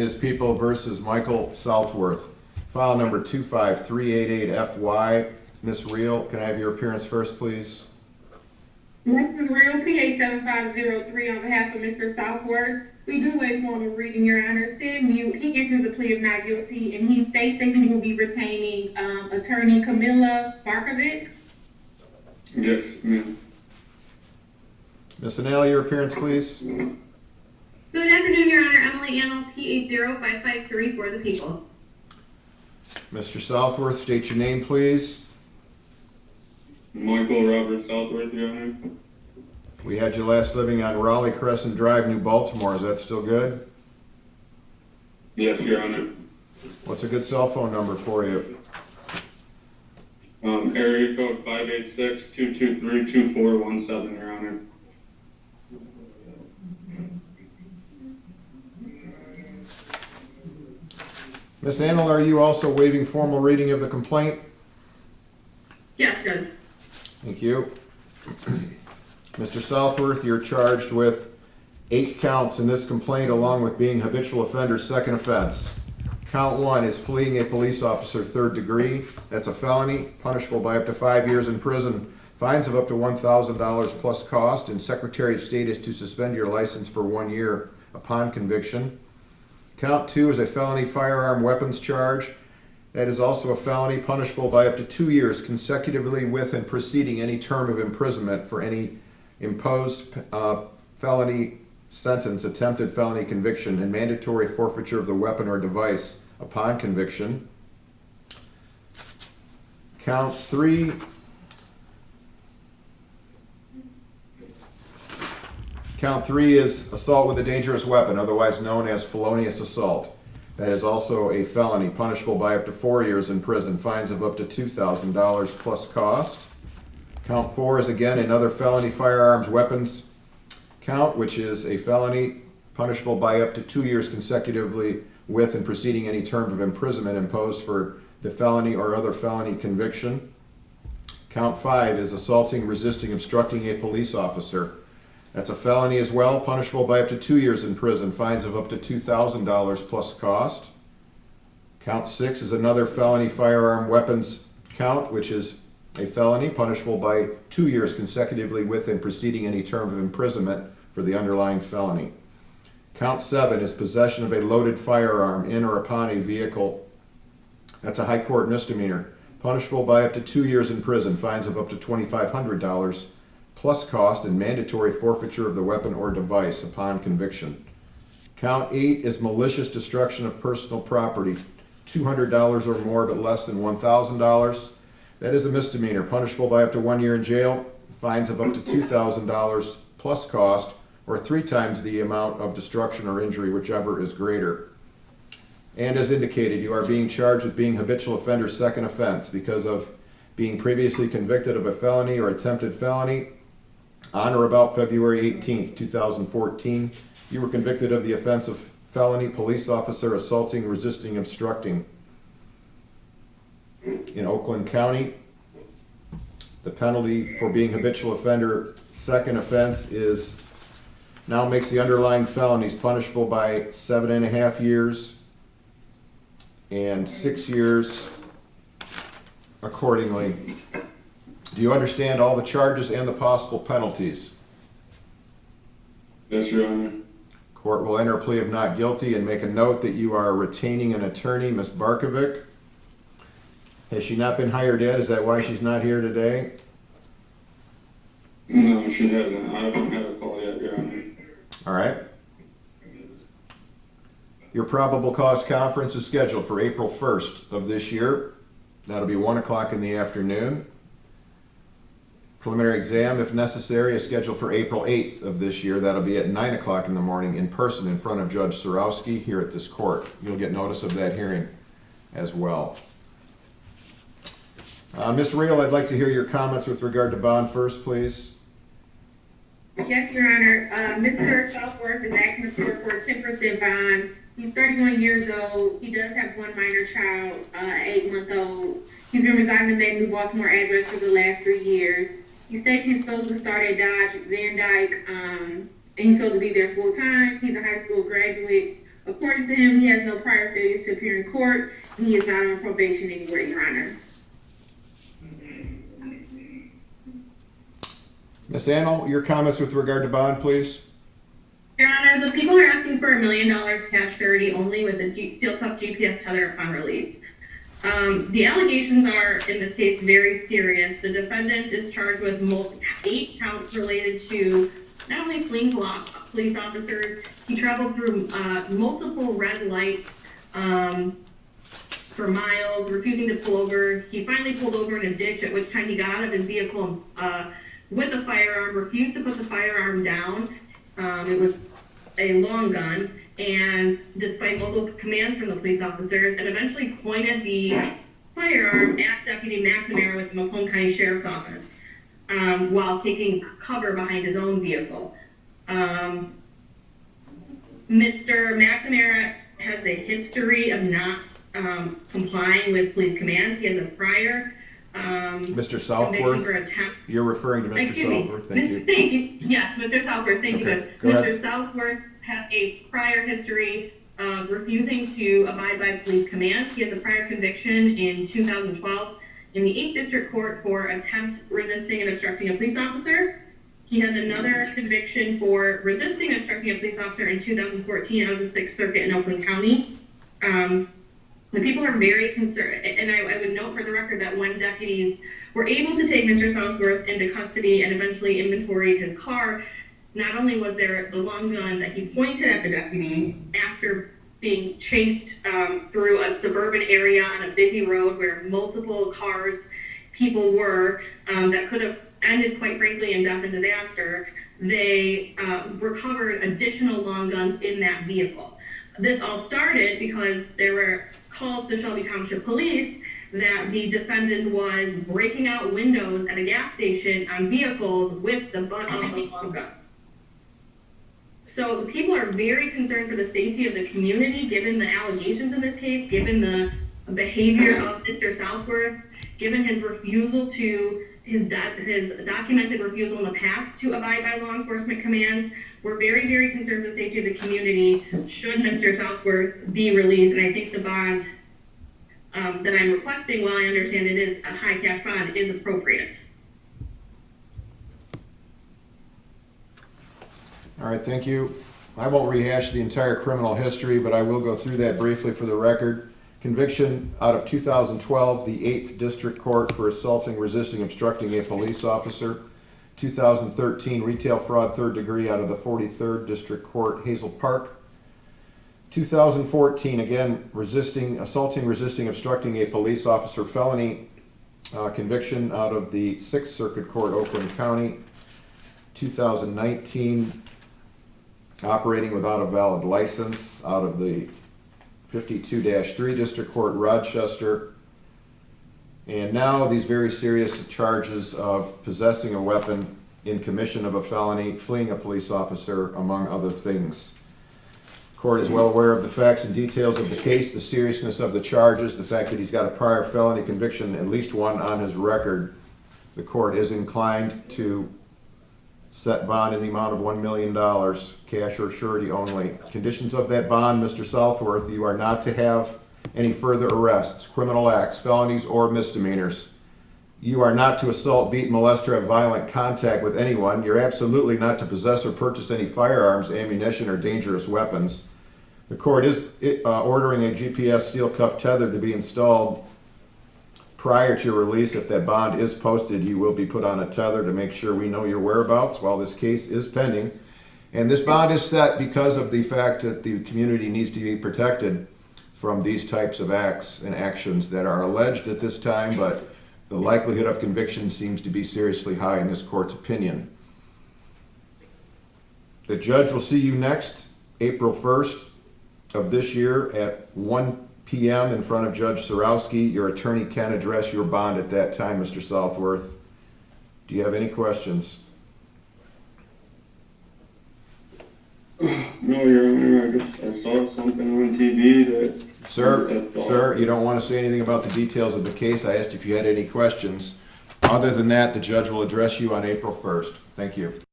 is People versus Michael Southworth. File number 25388FY. Ms. Reel, can I have your appearance first, please? Mr. Real, PA 7503 on behalf of Mr. Southworth. We do waive formal reading, Your Honor. Stand mute. He enters a plea of not guilty, and he states that he will be retaining attorney Camilla Barkovic. Yes, ma'am. Ms. Anel, your appearance, please. Good afternoon, Your Honor. Emily Anel, PA 0553 for the people. Mr. Southworth, state your name, please. Michael Robert Southworth, Your Honor. We had you last living on Raleigh Crescent Drive, New Baltimore. Is that still good? Yes, Your Honor. What's a good cell phone number for you? Area code 586-223-2417, Your Honor. Ms. Anel, are you also waiving formal reading of the complaint? Yes, Judge. Thank you. Mr. Southworth, you're charged with 8 counts in this complaint, along with being habitual offender, second offense. Count 1 is fleeing a police officer, 3rd degree. That's a felony, punishable by up to 5 years in prison, fines of up to $1,000 plus cost, and Secretary of State is to suspend your license for 1 year upon conviction. Count 2 is a felony firearm weapons charge. That is also a felony punishable by up to 2 years consecutively with and preceding any term of imprisonment for any imposed felony sentence, attempted felony conviction, and mandatory forfeiture of the weapon or device upon conviction. Count 3 is assault with a dangerous weapon, otherwise known as felonious assault. That is also a felony, punishable by up to 4 years in prison, fines of up to $2,000 plus cost. Count 4 is again another felony firearms weapons count, which is a felony, punishable by up to 2 years consecutively with and preceding any term of imprisonment imposed for the felony or other felony conviction. Count 5 is assaulting, resisting, obstructing a police officer. That's a felony as well, punishable by up to 2 years in prison, fines of up to $2,000 plus cost. Count 6 is another felony firearm weapons count, which is a felony, punishable by 2 years consecutively with and preceding any term of imprisonment for the underlying felony. Count 7 is possession of a loaded firearm in or upon a vehicle. That's a high court misdemeanor, punishable by up to 2 years in prison, fines of up to $2,500 plus cost, and mandatory forfeiture of the weapon or device upon conviction. Count 8 is malicious destruction of personal property, $200 or more but less than $1,000. That is a misdemeanor, punishable by up to 1 year in jail, fines of up to $2,000 plus cost, or 3 times the amount of destruction or injury, whichever is greater. And as indicated, you are being charged with being habitual offender, second offense, because of being previously convicted of a felony or attempted felony. On or about February 18th, 2014, you were convicted of the offense of felony police officer assaulting, resisting, obstructing in Oakland County. The penalty for being habitual offender, second offense, is now makes the underlying felonies punishable by 7.5 years and 6 years accordingly. Do you understand all the charges and the possible penalties? Yes, Your Honor. Court will enter a plea of not guilty and make a note that you are retaining an attorney, Ms. Barkovic. Has she not been hired yet? Is that why she's not here today? No, she hasn't. I haven't had a call yet, Your Honor. All right. Your probable cause conference is scheduled for April 1st of this year. That'll be 1 o'clock in the afternoon. Preliminary exam, if necessary, is scheduled for April 8th of this year. That'll be at 9 o'clock in the morning in person in front of Judge Sorowski here at this court. You'll get notice of that hearing as well. Ms. Reel, I'd like to hear your comments with regard to bond first, please. Yes, Your Honor. Mr. Southworth is asking the court for a 10% bond. He's 31 years old. He does have one minor child, 8-month-old. He's been residing in that New Baltimore address for the last 3 years. He states he's supposed to start at Dodge Van Dyke, and he's supposed to be there full time. He's a high school graduate. According to him, he has no prior failures to appear in court, and he is not on probation anywhere, Your Honor. Ms. Annal, your comments with regard to bond, please? Your Honor, the people are asking for $1 million cash surety only with a steel cup GPS tether upon release. The allegations are, in this case, very serious. The defendant is charged with 8 counts related to not only fleeing police officers, he traveled through multiple red lights for miles, refusing to pull over. He finally pulled over in a ditch, at which time he got out of his vehicle with a firearm, refused to put the firearm down. It was a long gun, and despite multiple commands from the police officers, and eventually pointed the firearm at Deputy McNamara with the Macomb County Sheriff's Office while taking cover behind his own vehicle. Mr. McNamara has a history of not complying with police commands. He has a prior Mr. conviction for Southworth, attempt. you're referring to Mr. Excuse me. Southworth, thank you. Yes, Mr. Southworth, thank Okay, you. go ahead. Mr. Southworth has a prior history of refusing to abide by police commands. He has a prior conviction in 2012 in the 8th District Court for attempt resisting and obstructing a police officer. He has another conviction for resisting and obstructing a police officer in 2014 out of the 6th Circuit in Oakland County. The people are very concerned, and I would note for the record that when deputies were able to take Mr. Southworth into custody and eventually inventoried his car, not only was there the long gun that he pointed at the deputy after being chased through a suburban area on a busy road where multiple cars, people were, that could have ended, quite frankly, in death and disaster, they recovered additional long guns in that vehicle. This all started because there were calls to Shelby Township Police that the defendant was breaking out windows at a gas station on vehicles with the butt of the long gun. So the people are very concerned for the safety of the community, given the allegations in this case, given the behavior of Mr. Southworth, given his refusal to, his documented refusal in the past to abide by law enforcement commands. We're very, very concerned for the safety of the community should Mr. Southworth be released. And I think the bond that I'm requesting, while I understand it is a high cash bond, is appropriate. All right, thank you. I won't rehash the entire criminal history, but I will go through that briefly for the record. Conviction out of 2012, the 8th District Court for assaulting, resisting, obstructing a police officer. 2013, retail fraud, 3rd degree out of the 43rd District Court, Hazel Park. 2014, again, assaulting, resisting, obstructing a police officer, felony conviction out of the 6th Circuit Court, Oakland County. 2019, operating without a valid license out of the 52-3 District Court, Rochester. And now these very serious charges of possessing a weapon in commission of a felony, fleeing a police officer, among other things. Court is well aware of the facts and details of the case, the seriousness of the charges, the fact that he's got a prior felony conviction, at least one on his record. The court is inclined to set bond in the amount of $1 million, cash or surety only. Conditions of that bond, Mr. Southworth, you are not to have any further arrests, criminal acts, felonies, or misdemeanors. You are not to assault, beat, molest, or have violent contact with anyone. You're absolutely not to possess or purchase any firearms, ammunition, or dangerous weapons. The court is ordering a GPS steel cuff tether to be installed prior to your release. If that bond is posted, you will be put on a tether to make sure we know your whereabouts while this case is pending. And this bond is set because of the fact that the community needs to be protected from these types of acts and actions that are alleged at this time, but the likelihood of conviction seems to be seriously high in this court's opinion. The judge will see you next, April 1st of this year at 1 p.m. in front of Judge Sorowski. Your attorney can address your bond at that time, Mr. Southworth. Do you have any questions? No, Your Honor, I saw something on TV that... Sir, you don't want to say anything about the details of the case. I asked if you had any questions. Other than that, the judge will address you on April 1st. Thank you.